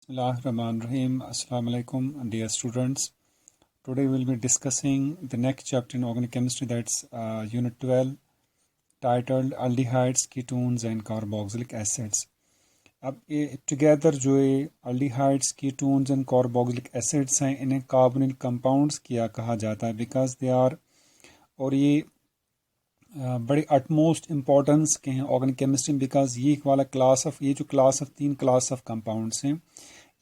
Bismillahirrahmanirrahim. Assalamu alaikum, dear students. Today we'll be discussing the next chapter in organic chemistry, that's Unit 12, titled Aldehydes, Ketones and Carboxylic Acids. अब ये together जो ये aldehydes, ketones and carboxylic acids हैं, इन्हें carbonyl compounds किया कहा जाता है बिकॉज दे आर, और ये बड़े अटमोस्ट इम्पोर्टेंस के हैं ऑर्गेनिक केमिस्ट्री में बिकॉज ये वाला क्लास ऑफ तीन क्लास ऑफ कंपाउंड्स हैं।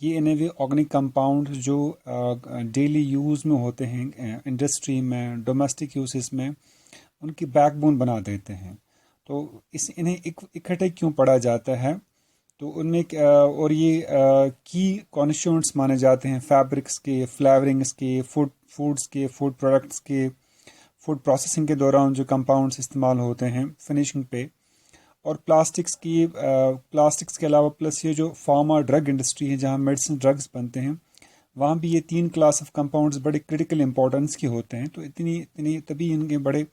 ये इन्हें वे ऑर्गेनिक कंपाउंड जो डेली यूज़ में होते हैं, इंडस्ट्री में, डोमेस्टिक यूसेस में, उनकी बैकबोन बना देते हैं। तो इन्हें इकट्ठे क्यों पढ़ा जाता है, तो उनमें और ये की कॉन्स्टिट्यूएंट्स माने जाते हैं फैब्रिक्स के, फ्लेवरिंग्स के, फूड्स के, फूड प्रोडक्ट्स के, फूड प्रोसेसिंग के दौरान जो कंपाउंड्स इस्तेमाल होते हैं फिनिशिंग पे, और प्लास्टिक्स के अलावा प्लस ये जो फार्मा ड्रग इंडस्ट्री है जहाँ मेडिसिन ड्रग्स बनते हैं, वहाँ भी ये तीन क्लास ऑफ कंपाउंड्स बड़े क्रिटिकल इंपॉर्टेंस के होते हैं। तो तभी इनके बड़े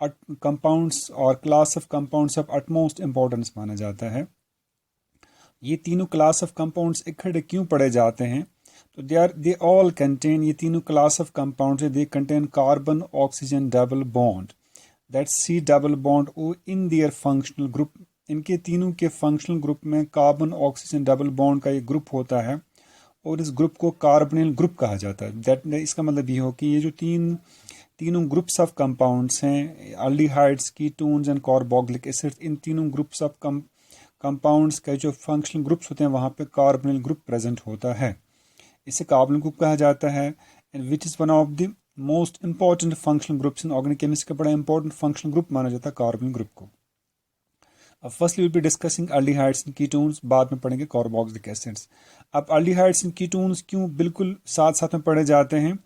कंपाउंड्स और class of compounds of utmost importance माना जाता है। ये तीनों क्लास ऑफ कंपाउंड्स इकट्ठे क्यों पढ़े जाते हैं, तो दे ऑल कंटेन, ये तीनों class of compounds they contain carbon oxygen double bond, that C double bond O in their functional group. इनके तीनों के फंक्शनल ग्रुप में कार्बन ऑक्सीजन डबल बॉन्ड का एक ग्रुप होता है और इस ग्रुप को कार्बोनिल ग्रुप कहा जाता है। दैट इसका मतलब ये हो कि ये जो तीनों ग्रुप्स ऑफ कंपाउंड्स हैं, aldehydes, ketones and carboxylic acids, इन तीनों ग्रुप्स ऑफ कंपाउंड्स के जो फंक्शनल ग्रुप्स होते हैं वहाँ पे कार्बोनिल ग्रुप प्रेजेंट होता है। इसे कार्बोनिल ग्रुप कहा जाता है, and which is one of the most important functional groups in organic chemistry का बड़ा इंपॉर्टेंट फंक्शनल ग्रुप माना जाता है कार्बोनिल ग्रुप को। अब firstly will be discussing aldehydes and ketones, बाद में पढ़ेंगे कार्बोक्सिलिक एसिड्स। अब एल्डिहाइड्स एंड कीटोन्स क्यों बिल्कुल साथ साथ में पढ़े जाते हैं,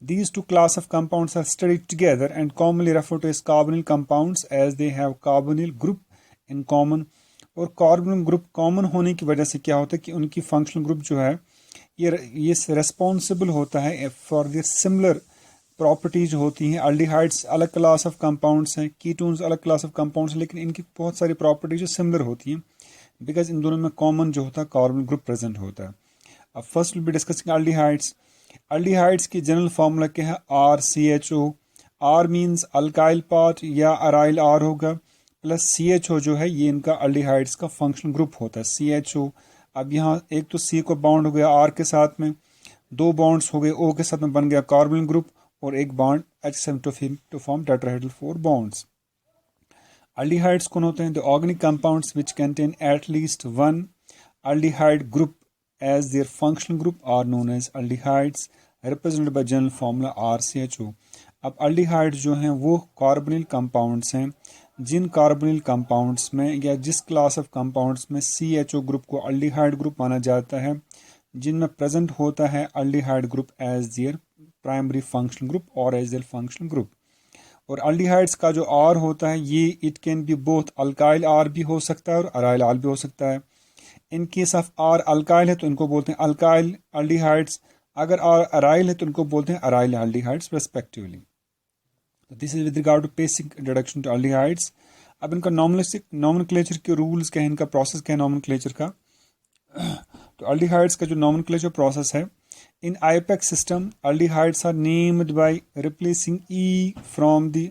these two class of compounds are studied together and commonly refer to as carbonyl compounds as they have carbonyl group in common. और कार्बोनिल ग्रुप कॉमन होने की वजह से क्या होता है कि उनकी फंक्शनल ग्रुप जो है ये रेस्पॉन्सिबल होता है फॉर द सिमिलर प्रॉपर्टीज होती हैं। एल्डिहाइड्स अलग क्लास ऑफ कंपाउंड्स हैं, कीटोन्स अलग क्लास ऑफ कंपाउंड्स हैं, लेकिन इनकी बहुत सारी प्रॉपर्टीज जो सिमिलर होती हैं बिकॉज इन दोनों में कॉमन जो होता है कार्बन ग्रुप प्रेजेंट होता है। अब first will be discussing aldehydes. Aldehydes की जनरल फार्मूला क्या है, RCHO। R means alkyl part या अराइल आर होगा, प्लस CHO जो है ये इनका एल्डिहाइड्स का फंक्शनल ग्रुप होता है, CHO। अब यहाँ एक तो C को बाउंड हो गया R के साथ में, दो बॉन्ड्स हो गए O के साथ में, बन गया कार्बोनिल ग्रुप, और एक bond H7 to form tetrahedral 4 bonds. Aldehydes कौन होते हैं, the organic compounds which contain at least one aldehyde group as their functional group are known as aldehydes, represented by general formula RCHO। अब aldehydes जो हैं वो carbonyl compounds हैं जिन carbonyl compounds में या जिस क्लास ऑफ कंपाउंड्स में CHO group को एल्डिहाइड ग्रुप माना जाता है, जिनमें प्रेजेंट होता है aldehyde group as their primary functional group और एज देयर फंक्शनल ग्रुप। और एल्डिहाइड्स का जो R होता है ये it can be both alkyl R भी हो सकता है और अराइल R भी हो सकता है। In case of R alkyl है तो इनको बोलते हैं अल्काइल एल्डिहाइड्स, अगर R अराइल है तो इनको बोलते हैं aryl aldehydes respectively. This is with regard to basic introduction to aldehydes. अब इनका नॉमेनक्लेचर के रूल्स क्या है, इनका प्रोसेस क्या है नॉमेनक्लेचर का। तो एल्डिहाइड्स का जो नॉमेनक्लेचर प्रोसेस है, in IUPAC system aldehydes are named by replacing E from the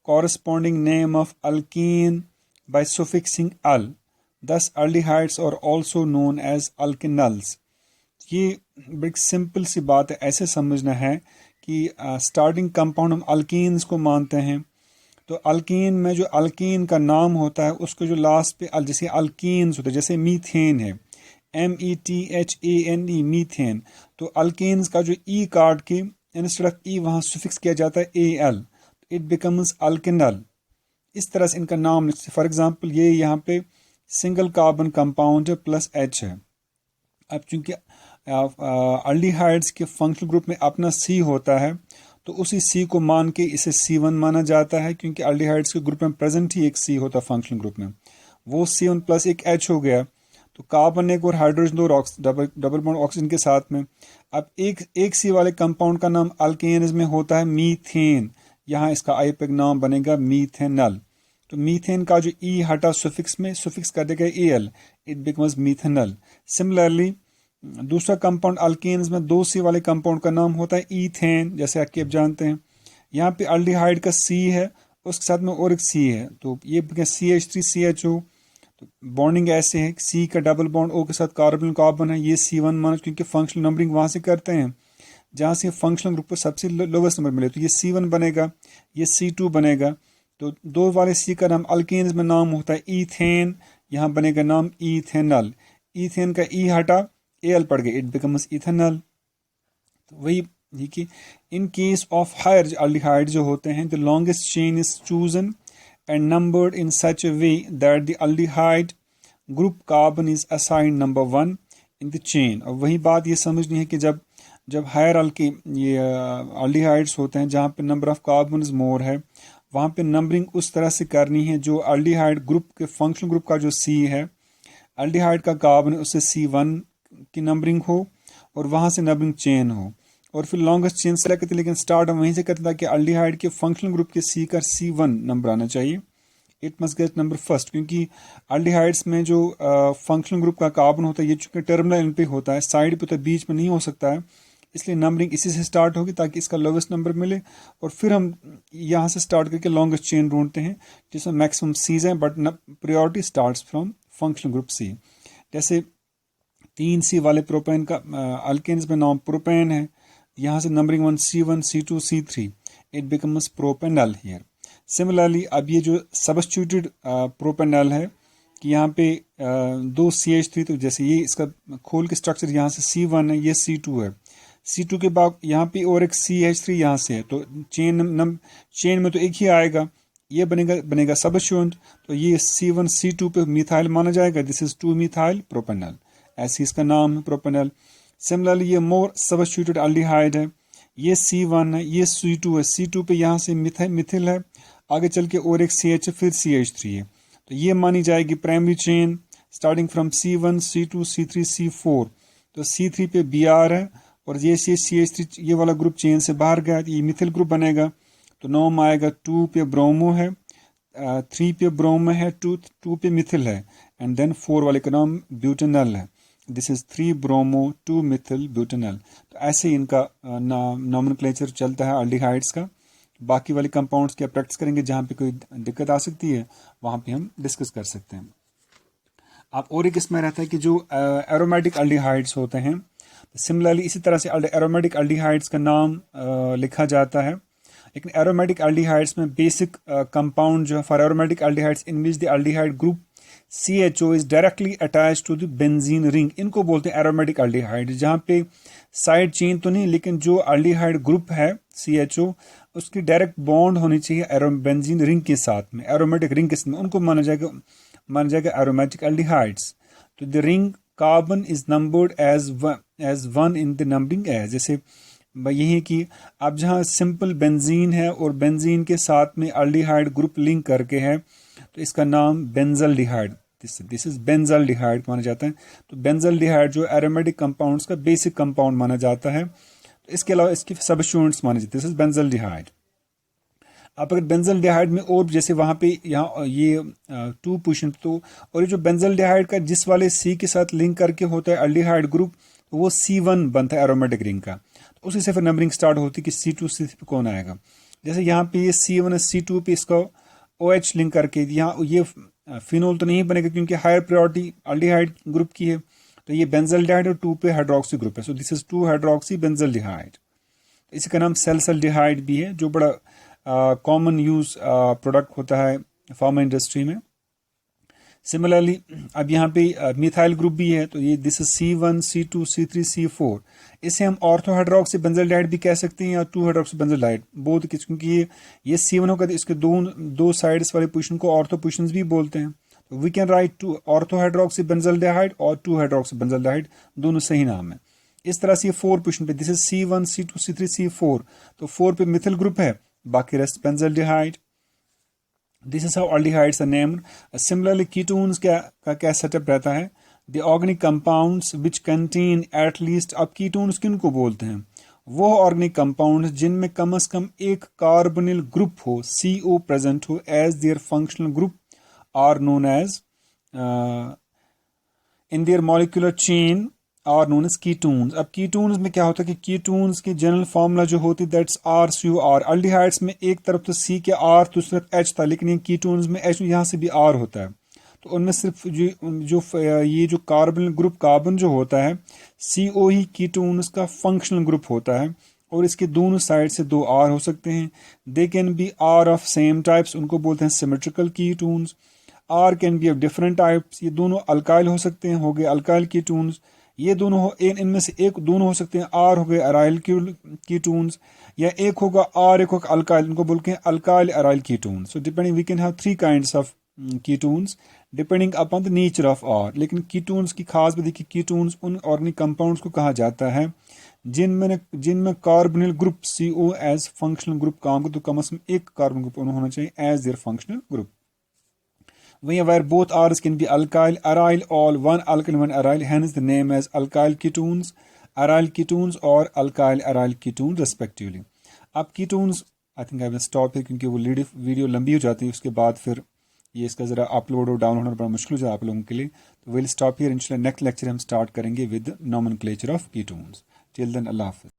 corresponding name of alkane by suffixing al, thus aldehydes are also known as alkanals. ये बड़ी सिंपल सी बात है, ऐसे समझना है कि स्टार्टिंग कंपाउंड हम अल्कीन्स को मानते हैं, तो अल्कीन में जो अल्कीन का नाम होता है उसको जो लास्ट पे जैसे अल्कीन्स होते हैं, जैसे मीथेन है METHANE मीथेन, तो अल्कीन्स का जो E काट के इंस्टेड ऑफ E वहाँ सुफिक्स किया जाता है AL, इट बिकम्स अल्केनल। इस तरह से इनका नाम, फॉर एग्जांपल ये यहाँ पे सिंगल कार्बन कंपाउंड है प्लस H है। अब चूंकि एल्डिहाइड्स के फंक्शनल ग्रुप में अपना C होता है तो उसी C को मान के इसे C1 माना जाता है, क्योंकि एल्डिहाइड्स के ग्रुप में प्रेजेंट ही एक C होता है फंक्शनल ग्रुप में, वो C1 प्लस एक H हो गया, तो कार्बन एक और हाइड्रोजन दो डबल बॉन्ड ऑक्सीजन के साथ में। अब एक C वाले कंपाउंड का नाम अल्केन्स में होता है मीथेन, यहाँ इसका IUPAC नाम बनेगा मीथेनल। तो मीथेन का जो E हटा सुफिक्स में, सुफिक्स कर देगा AL, it becomes methanal. Similarly दूसरा कंपाउंड अल्केन्स में 2C वाले कंपाउंड का नाम होता है ईथेन, जैसे कि आप जानते हैं। यहाँ पे अल्डिहाइड का C है, उसके साथ में और एक C है, तो ये CH3CHO, तो बॉन्डिंग ऐसे है, C का डबल बॉन्ड O के साथ कार्बन कार्बन है, ये C1 माना, क्योंकि फंक्शनल नंबरिंग वहाँ से करते हैं जहाँ से फंक्शनल ग्रुप को सबसे लोवेस्ट नंबर मिले, तो ये C1 बनेगा, ये C2 बनेगा। तो दो वाले C का नाम अल्केन्स में नाम होता है ईथेन, यहाँ बनेगा नाम इथेनल। ईथेन का E हटा, Al पड़ गया, इट बिकम्स इथेनल। तो वही कि in case of higher aldehyde जो होते हैं, the longest chain is chosen and numbered in such a way that the aldehyde group carbon is assigned number 1 in the chain. और वही बात ये समझनी है कि जब जब हायर ये अल्डिहाइड्स होते हैं जहाँ पे नंबर ऑफ कार्बन मोर है, वहाँ पे नंबरिंग उस तरह से करनी है जो अल्डिहाइड ग्रुप के फंक्शनल ग्रुप का जो C है, अल्डिहाइड का कार्बन, उससे C1 की नंबरिंग हो और वहाँ से नंबरिंग चेन हो, और फिर लॉन्गेस्ट चेन सेलेक्ट करते, लेकिन स्टार्ट हम वहीं से करते था कि अल्डिहाइड के फंक्शनल ग्रुप के C का C1 नंबर आना चाहिए, it must get number first, क्योंकि अल्डिहाइड्स में जो फंक्शनल ग्रुप का कार्बन होता है ये चूंकि टर्मिनल एंड पे होता है, साइड पे तो बीच में नहीं हो सकता है, इसलिए नंबरिंग इसी से स्टार्ट होगी ताकि इसका लोवेस्ट नंबर मिले, और फिर हम यहाँ से स्टार्ट करके लॉन्गेस्ट चेन ढूंढते हैं जिसमें मैक्सिमम सीज हैं, but priority starts from functional group C। जैसे 3C वाले प्रोपेन का अल्केन्स में नाम प्रोपेन है, यहाँ से numbering 1 C1 C2 C3, it becomes propanal here. Similarly अब ये जो सब्स्टिट्यूटेड प्रोपेनल है कि यहाँ पे 2 CH3, तो जैसे ये इसका खोल के स्ट्रक्चर यहाँ से C1 है, ये C2 है, C2 के बाद यहाँ पे और एक CH3 यहाँ से है, तो चेन में तो एक ही आएगा, ये बनेगा सब्स्टिट्यूएंट, तो ये C1 C2 पे मिथाइल माना जाएगा, दिस इज 2 मिथाइल प्रोपेनल, ऐसी इसका नाम है प्रोपेनल। सिमिलरली ये मोर सब्स्टिट्यूटेड अल्डिहाइड है, ये C1 है, ये C2 है, C2 पे यहाँ से मिथिल है, आगे चल के और एक CH फिर CH3 है, तो ये मानी जाएगी primary chain starting from C1 C2 C3 C4, तो C3 पे Br है, और ये CH3 ये वाला ग्रुप चेन से बाहर गया, ये मिथिल ग्रुप बनेगा, तो नाम आएगा 2 पे ब्रोमो है, 3 पे ब्रोमो है, 2 पे मिथिल है, एंड देन 4 वाले का नाम ब्यूटेनल है, this is 3 bromo 2 Mithil butanal. तो ऐसे ही इनका नॉमेनक्लेचर चलता है अल्डिहाइड्स का। बाकी वाले कंपाउंड्स की प्रैक्टिस करेंगे, जहाँ पे कोई दिक्कत आ सकती है वहाँ पे हम डिस्कस कर सकते हैं। अब और एक इसमें रहता है कि जो एरोमेटिक अल्डिहाइड्स होते हैं, सिमिलरली इसी तरह से एरोमेटिक अल्डिहाइड्स का नाम लिखा जाता है, लेकिन एरोमेटिक अल्डिहाइड्स में बेसिक कंपाउंड जो है for aromatic aldehydes in which the aldehyde group CHO is directly attach to the benzene ring, इनको बोलते हैं एरोमेटिक अल्डिहाइड, जहाँ पे साइड चेन तो नहीं, लेकिन जो अल्डिहाइड ग्रुप है CHO उसकी डायरेक्ट बॉन्ड होनी चाहिए बेंजीन रिंग के साथ में, एरोमेटिक रिंग के साथ में, उनको माना जाएगा एरोमेटिक अल्डिहाइड्स। तो the ring carbon is numbered as one in the numbering as, जैसे यही कि अब जहाँ सिंपल बेंजीन है और बेंजीन के साथ में अल्डिहाइड ग्रुप लिंक करके है, तो इसका नाम बेंजल्डिहाइड, दिस इज बेंजल्डिहाइड माना जाता है। तो बेंजल्डिहाइड जो एरोमेटिक कंपाउंड्स का बेसिक कंपाउंड माना जाता है, तो इसके अलावा इसके सब्स्टिट्यूएंट्स माने जाते हैं, दिस इज बेंजल्डिहाइड। अब अगर बेंजल्डिहाइड में और जैसे वहाँ पे यहाँ ये 2 पोजीशन, तो और ये जो बेंजल्डिहाइड का जिस वाले C के साथ लिंक करके होता है अल्डिहाइड ग्रुप, तो वो C1 बनता है एरोमेटिक रिंग का, तो उसी से फिर नंबरिंग स्टार्ट होती है कि C2 C3 पे कौन आएगा। जैसे यहाँ पे ये C1 है, C2 पे इसका OH लिंक करके, यहाँ ये फिनोल तो नहीं बनेगा क्योंकि हायर प्रायोरिटी अल्डिहाइड ग्रुप की है, तो ये बेंजल्डिहाइड और 2 पे हाइड्रोक्सी ग्रुप है, so this is 2 hydroxy benzaldehyde. इसी का नाम सल्फल्डिहाइड भी है, जो बड़ा कॉमन यूज प्रोडक्ट होता है फार्मा इंडस्ट्री में। सिमिलरली अब यहाँ पे मिथाइल ग्रुप भी है, तो ये this is C1 C2 C3 C4, इसे हम ऑर्थो हाइड्रोक्सी बेंजल्डिहाइड भी कह सकते हैं या 2 हाइड्रोक्सी बेंजल्डिहाइड, बोथ, क्योंकि ये C1 होगा तो इसके दो साइड्स वाले पोजीशन को ऑर्थो पोजीशंस भी बोलते हैं, तो we can write 2 ortho hydroxy benzaldehyde और 2 हाइड्रोक्सी बेंजल्डिहाइड, दोनों सही नाम है। इस तरह से ये 4 पोजीशन पे, this is C1 C2 C3 C4, तो 4 पे मिथिल ग्रुप है, बाकी rest benzaldehyde. This is how aldehydes are named. Similarly ketones का क्या सेटअप रहता है, the organic compounds which contain at least, अब कीटोन्स किनको बोलते हैं, वो ऑर्गेनिक कंपाउंड्स जिनमें कम से कम एक कार्बोनिल ग्रुप हो, CO प्रेजेंट हो as their functional group, are known as in their molecular chain are known as ketones. अब कीटोन्स में क्या होता है कि कीटोन्स की जनरल फार्मूला जो होती है दैट्स RCOR। अल्डिहाइड्स में एक तरफ तो C के R दूसरी तरफ H था, लेकिन ये कीटोन्स में H यहाँ से भी R होता है। तो उनमें सिर्फ ये जो कार्बन ग्रुप कार्बन जो होता है CO ही कीटोन्स का फंक्शनल ग्रुप होता है, और इसके दोनों साइड से दो R हो सकते हैं। They can be R of same types, उनको बोलते हैं symmetrical ketones. R can be of different types, ये दोनों अल्काइल हो सकते हैं, हो गए अल्काइल कीटोन्स। ये दोनों हो इनमें से एक दोनों हो सकते हैं, R हो गए अराइल कीटोन्स, या एक होगा R एक होगा अल्काइल, उनको बोलते हैं alkyl aryl ketones. So depending we can have three kinds of ketones depending upon the nature of R। लेकिन कीटोन्स की खास बात देखिए, कीटोन्स उन ऑर्गेनिक कंपाउंड्स को कहा जाता है जिनमें carbonyl group CO as functional group काम करता, तो कम से कम एक कार्बन ग्रुप होना चाहिए as their functional group. Where both R's can be alkyl, aryl, all one alkyl, one aryl, hence the name as alkyl ketones, aryl ketones or alkyl aryl ketones respectively. अब ketones I think I will stop है, क्योंकि वो video लंबी हो जाती है, उसके बाद फिर ये इसका ज़रा अपलोड और डाउनलोड होना बड़ा मुश्किल हो जाए आप लोगों के लिए। तो विल स्टॉप हियर, इंशाल्लाह नेक्स्ट लेक्चर हम स्टार्ट करेंगे with nomenclature of ketones. Till then अल्लाह हाफ़िज़।